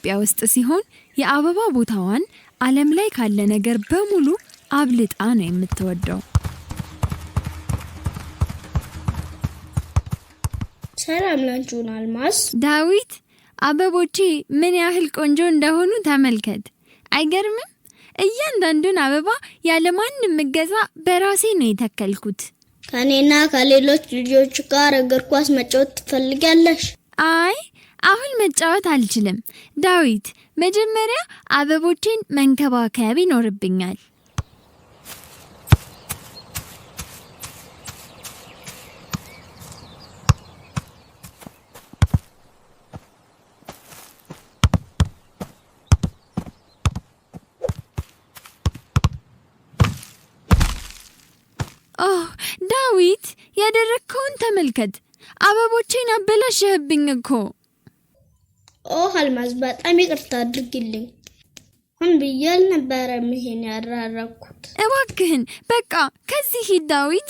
ኢትዮጵያ ውስጥ ሲሆን የአበባ ቦታዋን ዓለም ላይ ካለ ነገር በሙሉ አብልጣ ነው የምትወደው። ሰላም ላንቺውን አልማዝ። ዳዊት አበቦቼ ምን ያህል ቆንጆ እንደሆኑ ተመልከት። አይገርምም? እያንዳንዱን አበባ ያለማንም እገዛ በራሴ ነው የተከልኩት። ከኔና ከሌሎች ልጆች ጋር እግር ኳስ መጫወት ትፈልጊያለሽ? አይ አሁን መጫወት አልችልም ዳዊት። መጀመሪያ አበቦቼን መንከባከብ ይኖርብኛል። ዳዊት ያደረከውን ተመልከት። አበቦቼን አበላሽህብኝ እኮ። አልማዝ በጣም ይቅርታ አድርግልኝ። ሆን ብዬ አልነበረም ይሄን ያደረኩት። እባክህን በቃ ከዚህ ሂድ ዳዊት።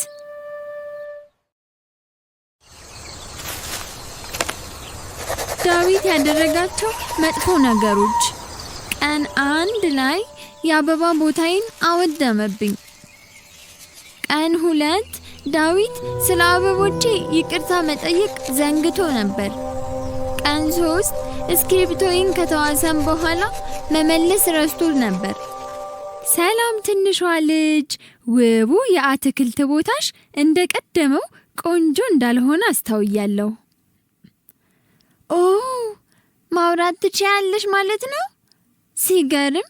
ዳዊት ያደረጋቸው መጥፎ ነገሮች ቀን 1 ላይ የአበባ ቦታዬን አወደመብኝ። ቀን 2 ዳዊት ስለ አበቦቼ ይቅርታ መጠየቅ ዘንግቶ ነበር። ቀን 3 እስክሪብቶዬን ከተዋሰም በኋላ መመለስ ረስቶ ነበር። ሰላም ትንሿ ልጅ፣ ውቡ የአትክልት ቦታሽ እንደቀደመው ቆንጆ እንዳልሆነ አስተውያለሁ። ማውራት ትችያለሽ ማለት ነው? ሲገርም።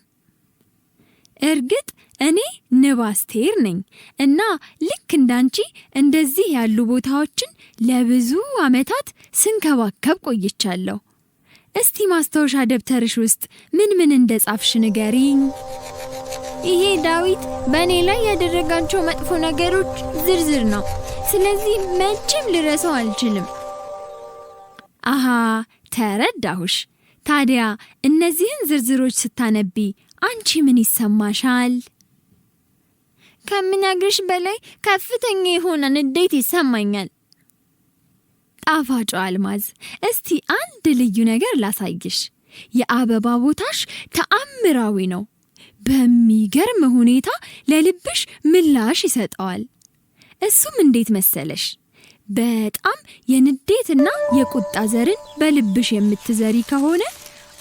እርግጥ እኔ ንብ አስቴር ነኝ እና ልክ እንዳንቺ እንደዚህ ያሉ ቦታዎችን ለብዙ ዓመታት ስንከባከብ ቆይቻለሁ። እስቲ ማስታወሻ ደብተርሽ ውስጥ ምን እንደጻፍሽ ንገሪኝ። ይሄ ዳዊት በእኔ ላይ ያደረጋቸው መጥፎ ነገሮች ዝርዝር ነው። ስለዚህ መቼም ልረሳው አልችልም። ተረዳሁሽ። ታዲያ እነዚህን ዝርዝሮች ስታነቢ አንቺ ምን ይሰማሻል? ከምነግርሽ በላይ ከፍተኛ የሆነ ንዴት ይሰማኛል። ጣፋጯ አልማዝ፣ እስቲ አንድ ልዩ ነገር ላሳይሽ። የአበባ ቦታሽ ተአምራዊ ነው። በሚገርም ሁኔታ ለልብሽ ምላሽ ይሰጠዋል። እሱም እንዴት መሰለሽ? በጣም የንዴትና የቁጣ ዘርን በልብሽ የምትዘሪ ከሆነ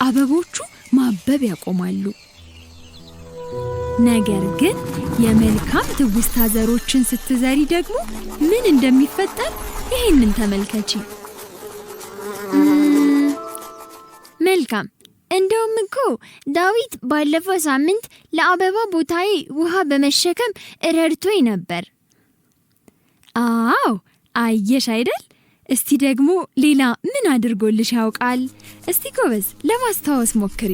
አበቦቹ ማበብ ያቆማሉ። ነገር ግን የመልካም ትውስታ ዘሮችን ስትዘሪ ደግሞ ምን እንደሚፈጠር ይሄንን ተመልከቺ። መልካም። እንደውም እኮ ዳዊት ባለፈው ሳምንት ለአበባ ቦታዬ ውሃ በመሸከም ረድቶኝ ነበር። አየሽ አይደል? እስቲ ደግሞ ሌላ ምን አድርጎልሽ ያውቃል? እስቲ ጎበዝ ለማስታወስ ሞክሪ።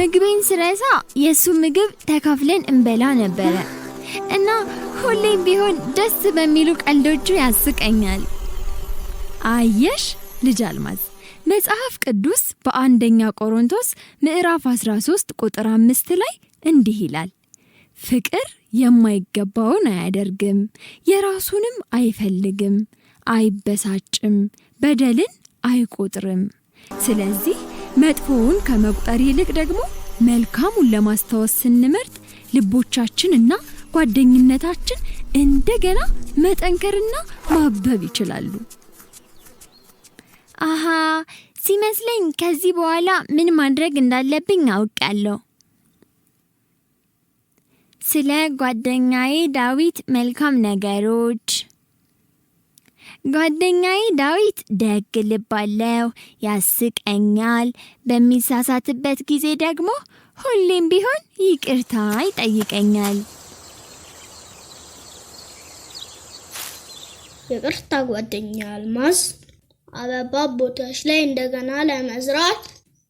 ምግቤን ስረሳ የሱ ምግብ ተካፍለን እንበላ ነበረ እና ሁሌም ቢሆን ደስ በሚሉ ቀልዶቹ ያስቀኛል። አየሽ ልጅ አልማዝ፣ መጽሐፍ ቅዱስ በአንደኛ ቆሮንቶስ ምዕራፍ 13 ቁጥር 5 ላይ እንዲህ ይላል፣ ፍቅር የማይገባውን አያደርግም፣ የራሱንም አይፈልግም፣ አይበሳጭም፣ በደልን አይቆጥርም። ስለዚህ መጥፎውን ከመቁጠር ይልቅ ደግሞ መልካሙን ለማስታወስ ስንመርጥ ልቦቻችንና ጓደኝነታችን እንደገና መጠንከርና ማበብ ይችላሉ። ሲመስለኝ ከዚህ በኋላ ምን ማድረግ እንዳለብኝ አውቃለሁ። ስለ ጓደኛዬ ዳዊት መልካም ነገሮች። ጓደኛዬ ዳዊት ደግ ልብ አለው፣ ያስቀኛል። በሚሳሳትበት ጊዜ ደግሞ ሁሌም ቢሆን ይቅርታ ይጠይቀኛል። ይቅርታ ጓደኛ አልማዝ። አበባ ቦታሽ ላይ እንደገና ለመዝራት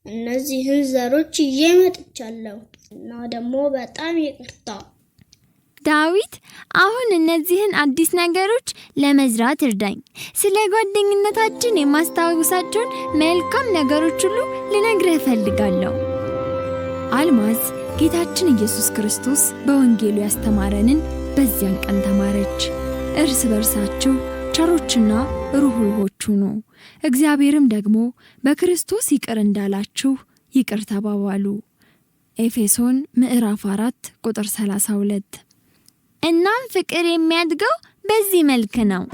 እነዚህን ዘሮች ይዤ መጥቻለሁ እና ደግሞ በጣም ይቅርታ። ዳዊት፣ አሁን እነዚህን አዲስ ነገሮች ለመዝራት እርዳኝ። ስለ ጓደኝነታችን የማስታወሳቸውን መልካም ነገሮች ሁሉ ልነግርህ እፈልጋለሁ። አልማዝ ጌታችን ኢየሱስ ክርስቶስ በወንጌሉ ያስተማረንን በዚያን ቀን ተማረች። እርስ በርሳችሁ ቸሮችና ሩህሩሆች ሁኑ፣ እግዚአብሔርም ደግሞ በክርስቶስ ይቅር እንዳላችሁ ይቅር ተባባሉ። ኤፌሶን ምዕራፍ 4 ቁጥር 32። እናም ፍቅር የሚያድገው በዚህ መልክ ነው።